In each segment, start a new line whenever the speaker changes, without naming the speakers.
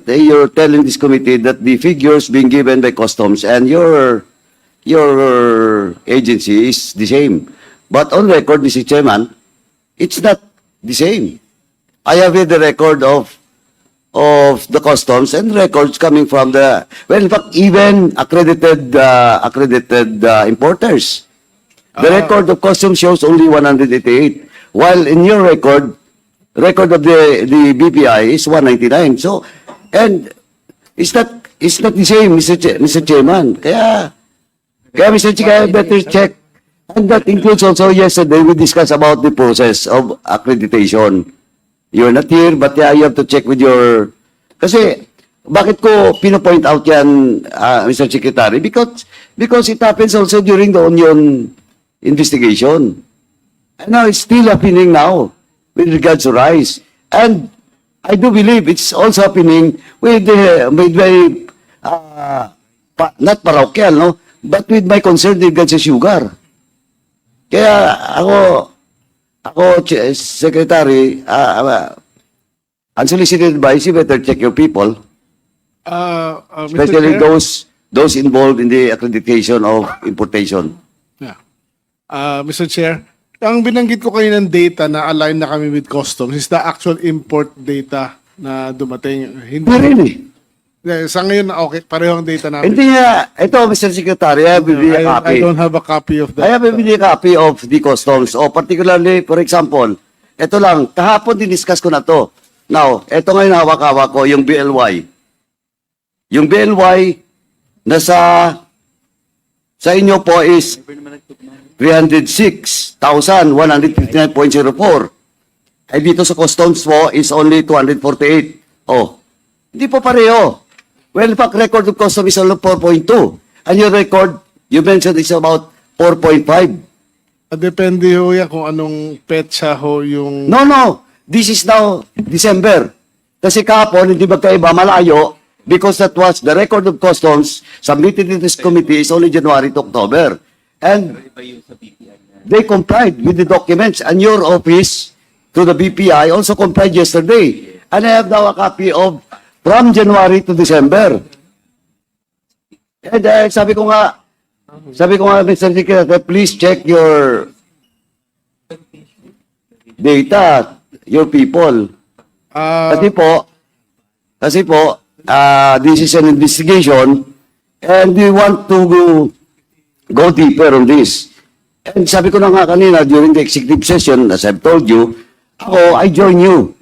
you're telling this committee that the figures being given by customs and your agency is the same. But on record, Mr. Chairman, it's not the same. I have here the record of the customs and records coming from the, well, in fact, even accredited importers. The record of customs shows only 188, while in your record of the BPI is 199. So, and it's not the same, Mr. Chairman. Kaya Mr. Chairman, better check. And that includes also yesterday we discussed about the process of accreditation. You're not here, but yeah, you have to check with your... Kasi, bakit ko pinopoint out yan, Mr. Secretary? Because it happens also during the Onion investigation. And now it's still happening now with regards to rice. And I do believe it's also happening with very, not parochial, no? But with my concern with regards to sugar. Kaya ako, Secretary, unsolicited advice, you better check your people. Especially those involved in the accreditation of importation.
Yeah. Mr. Chair, ang binanggit ko kayo ng data na align na kami with customs is the actual import data na dumating. Hindi
Really?
Sa ngayon, okay, pareho ang data namin.
Hindi nga. Ito, Mr. Secretary, I have a copy.
I don't have a copy of that.
I have a copy of the customs. O particularly, for example, ito lang, kahapon diniscuss ko na to. Now, ito ngayon hawak-hawak ko, yung BLY. Yung BLY, sa inyo po is 306,159.04. Ay dito sa customs po is only 248. Oh, hindi po pareho. Well, in fact, record of customs is only 4.2. And your record, you mentioned it's about 4.5.
Depende ho yan kung anong petsa ho yung...
No. This is now December. Kasi kahapon, hindi magkaiba, malayo, because that was the record of customs submitted to this committee is only January to October. And they complied with the documents. And your office, to the BPI, also complied yesterday. And I have now a copy of from January to December. And sabi ko nga, Mr. Secretary, please check your data, your people. Kasi po, this is an investigation and we want to go deeper on this. And sabi ko na nga kanina during the executive session, as I've told you, I join you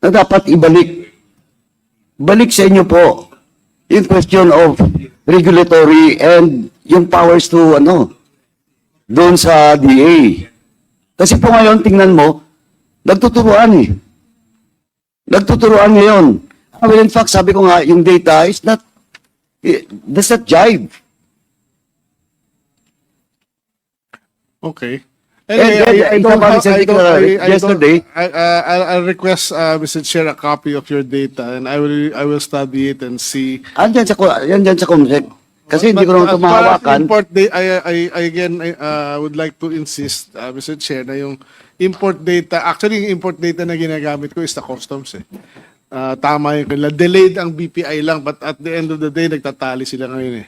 na dapat balik sa inyo po yung question of regulatory and yung powers to doon sa DA. Kasi po ngayon, tingnan mo, nagtuturuan Nagtuturuan ngayon. Well, in fact, sabi ko nga, yung data is not, does not jive.
Okay.
Yesterday,
I'll request Mr. Chair a copy of your data and I will study it and see.
Yan dyan sa COMSEC. Kasi hindi ko naman ito mahawakan.
I would like to insist, Mr. Chair, na yung import data, actually yung import data na ginagamit ko is the customs eh. Tama yung kanila. Delayed ang BPI lang but at the end of the day, nagtatali sila ngayon eh.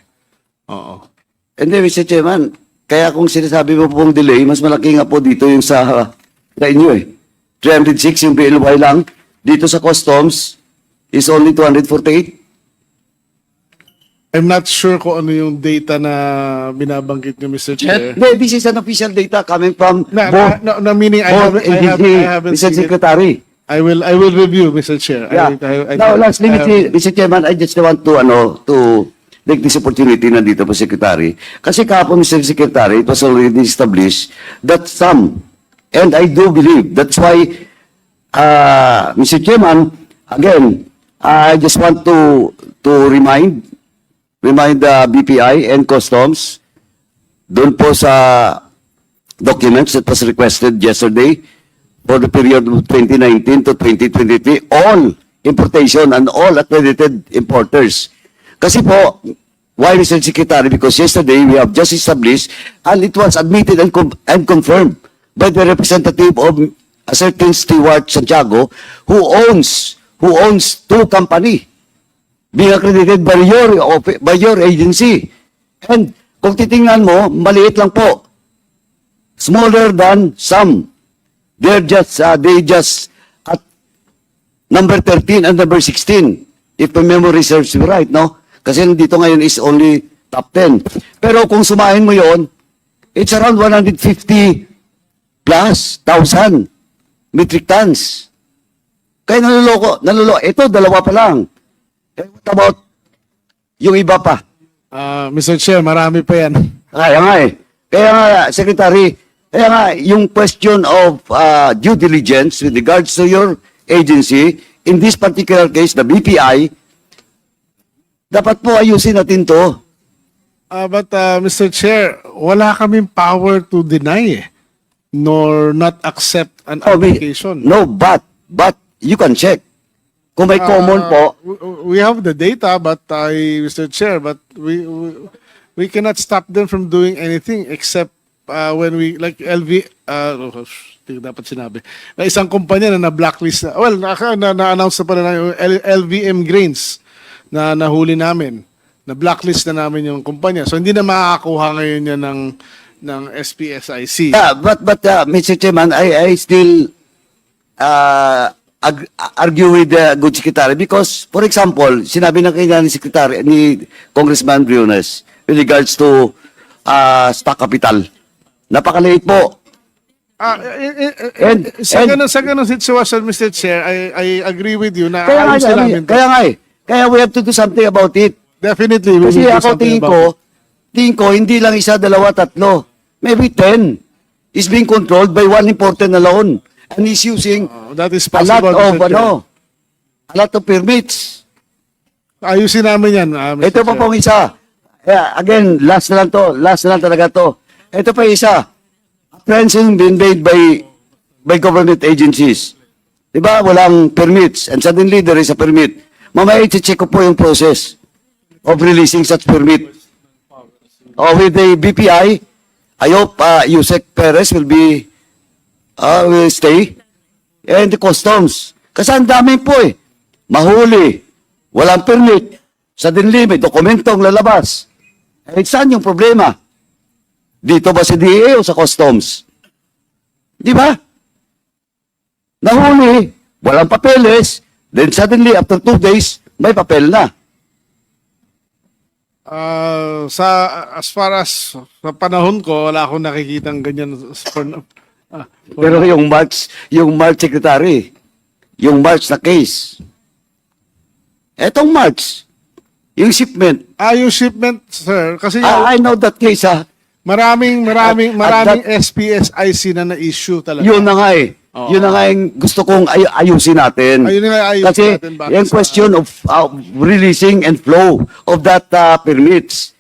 Oo.
Hindi, Mr. Chairman, kaya kung sinasabi mo pong delay, mas malaki nga po dito yung sa inyo eh. 306 yung BLY lang. Dito sa customs is only 248.
I'm not sure kung ano yung data na binabanggit niyo, Mr. Chair.
This is an official data coming from
meaning I haven't
Mr. Secretary.
I will review, Mr. Chair.
Yeah. Now, lastly, Mr. Chairman, I just want to take this opportunity nandito po, Secretary. Kasi kahapon, Mr. Secretary, it was already established that some, and I do believe, that's why, Mr. Chairman, again, I just want to remind the BPI and Customs doon po sa documents that was requested yesterday for the period of 2019 to 2023, all importation and all accredited importers. Kasi po, why, Mr. Secretary? Because yesterday we have just established and it was admitted and confirmed by the representative of a certain Stewart Santiago who owns two companies being accredited by your agency. And kung titingnan mo, maliit lang po. Smaller than some. They just at number 13 and number 16. If my memory serves me right, no? Kasi dito ngayon is only top 10. Pero kung sumahin mo yon, it's around 150 plus thousand metric tons. Kaya naluloko. Ito, dalawa pa lang. Eh, what about yung iba pa?
Mr. Chair, marami pa yan.
Kaya nga eh. Kaya nga, Secretary, kaya nga, yung question of due diligence with regards to your agency, in this particular case, the BPI, dapat po ayusin natin to.
But Mr. Chair, wala kaming power to deny nor not accept an application.
No, but you can check. Kung may common po,
We have the data, but Mr. Chair, but we cannot stop them from doing anything except when we, like hindi ko dapat sinabi, na isang kumpanya na na-blacklist na, well, na-announce na pala na yung LVM Grains na nahuli namin. Na-blacklist na namin yung kumpanya. So, hindi na makakakuha ngayon yan ng SPSIC.
yeah, but Mr. Chairman, I still argue with the good secretary because, for example, sinabi ng kanya ni secretary, ni Congressman Briones with regards to stock capital. Napakaliit po.
Sa ganun sitwasyon, Mr. Chair, I agree with you na
Kaya nga,
ayusin namin to.
kaya nga eh. Kaya we have to do something about it.
Definitely. we
Kasi
will do
ako
something
tingin
about
ko, hindi lang isa, dalawa, tatlo. Maybe 10 is being controlled by one important alone. And he's using
it. That is
a lot
possible,
of,
Mr. Chair.
a lot of permits.
Ayusin namin yan, Mr.
Ito pa
Chair.
pong isa. Again, last na lang talaga to. Ito pa isa. Apprehension been made by government agencies. Diba? Walang permits. And suddenly there is a permit. Mamaya i-check ko po yung process of releasing such permit. With the BPI, I hope Yusek Perez will stay. And the customs. Kasi ang dami po eh. Mahuli. Walang permit. Suddenly may dokumentong lalabas. Eh, saan yung problema? Dito ba sa DA o sa customs? Di ba? Nahuli. Walang papeles. Then suddenly, after 2 days, may papel na.
As far as sa panahon ko, wala akong nakikitang ganyan.
Pero yung March secretary, yung March na case, etong March, yung shipment,
Yung shipment, sir, kasi
I know that case
maraming
that-
SPSIC na na-issue talaga.
yun na nga eh.
Oo.
Yun na nga yung gusto kong ayusin natin.
Ayun nga, ayusin
Kasi
natin bakit
yung
sa-
question of releasing and flow of that permits.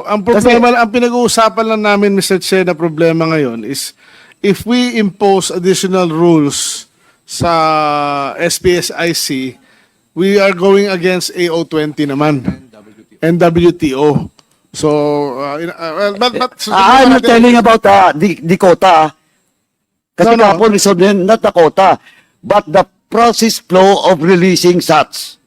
Ang problema, ang pinag-uusapan lang namin, Mr. Chair, na problema ngayon is if we impose additional rules sa SPSIC, we are going against AO20 naman. And WTO. So,
I'm not telling about the quota. Kasi
No.
kapon is not the quota, but the process flow of releasing such.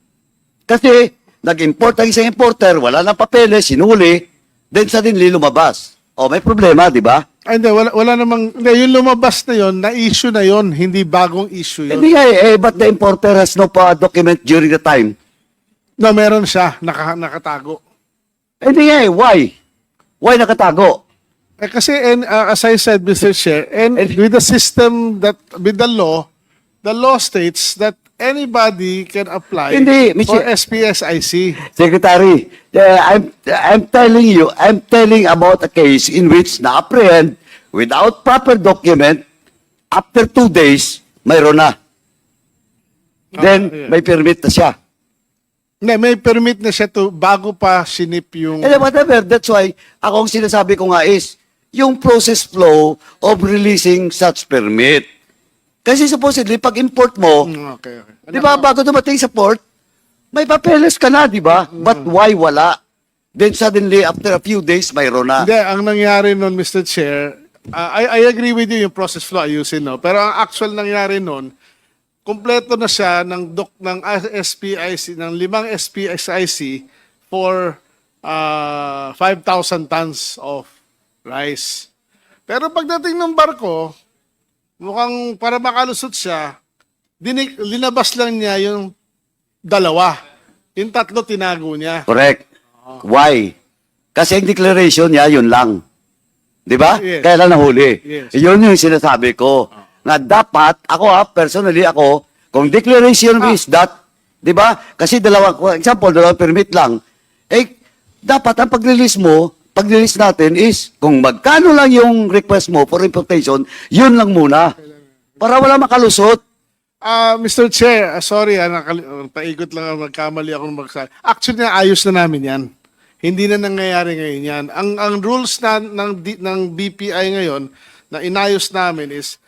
Kasi nag-import ang isang importer, wala nang papeles, sinuli, then suddenly lumabas. O may problema, di ba?
Hindi, wala namang, hindi, yung lumabas na yon, na-issue na yon, hindi bagong issue yun.
Hindi nga but the importer has no document during the time.
No, meron siya, nakatago.
Hindi nga why? Why nakatago?
Kasi, as I said, Mr. Chair, and with the system with the law states that anybody can apply
Hindi,
for
Mr.
SPSIC.
Secretary, I'm telling about a case in which na-apprehend without proper document, after 2 days, mayroon na. Then,
yeah.
may permit na siya.
Hindi, may permit na siya bago pa sinip yung...
And whatever, that's why, akong sinasabi ko nga is, yung process flow of releasing such permit. Kasi supposedly, pag import mo,
Okay.
di ba, bago dumating sa port, may papeles ka na, di ba? But why wala? Then suddenly, after a few days, mayroon na.
Hindi, ang nangyari nun, Mr. Chair, I agree with you yung process flow ayusin, no? Pero ang actual nangyari nun, kumpleto na siya ng SPIC, ng 5 SPIC for 5,000 tons of rice. Pero pagdating ng barko, mukhang para makalusot siya, linabas lang niya yung 2. Yung 3 tinago niya.
Correct. Why? Kasi ang declaration niya, yun lang. Di ba?
Yes.
Kaya lang nahuli.
Yes.
Yun yung sinasabi ko. Na dapat, personally ako, kung declaration is that, di ba? Kasi dalawang permit lang. Dapat ang pag-release natin is, kung magkano lang yung request mo for importation, yun lang muna. Para wala makalusot.
Mr. Chair, sorry, paikot lang ako, magkamali ako ng magsabi. Actually, ayos na namin yan. Hindi na nangyayari ngayon yan. Ang rules ng BPI ngayon na inayos namin is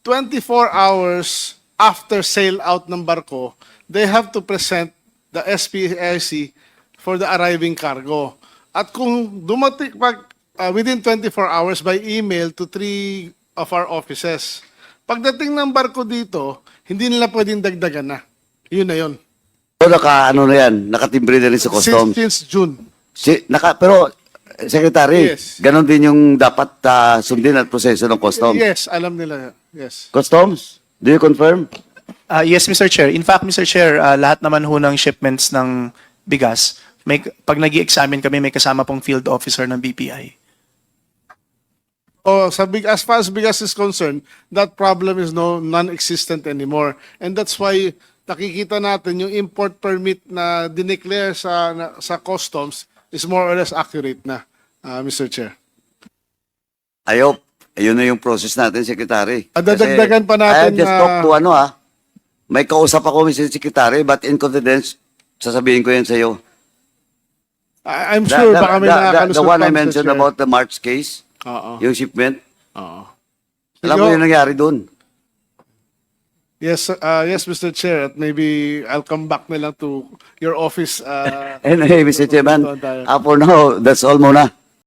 24 hours after sail out ng barko, they have to present the SPIC for the arriving cargo. At kung dumating within 24 hours by email to 3 of our offices, pagdating ng barko dito, hindi nila pwedeng dagdagan na. Yun na yun.
So, nakatimbre na rin sa customs.
Since June.
Pero, Secretary,
Yes.
ganon din yung dapat sundin at proseso ng customs.
Yes, alam nila. Yes.
Customs, do you confirm?
Yes, Mr. Chair. In fact, Mr. Chair, lahat naman ho ng shipments ng bigas, pag nag-i-examine kami, may kasama pong field officer ng BPI.
As far as bigas is concerned, that problem is non-existent anymore. And that's why nakikita natin yung import permit na dineclare sa customs is more or less accurate na, Mr. Chair.
Ayop, ayun na yung process natin, Secretary.
Dadagdagan pa natin
I just talked to may kausap ako, Mr. Secretary, but in confidence, sasabihin ko yan sa iyo.
I'm sure baka may nakakalusot
The one
pa,
I
Mr.
mentioned
Chair.
about the March case,
Oo.
yung shipment,
Oo.
alam mo yung nangyari doon.
Yes, yes, Mr. Chair. At maybe I'll come back na lang to your office.
Anyway, Mr. Chairman,
Tayo.
for now, that's all muna.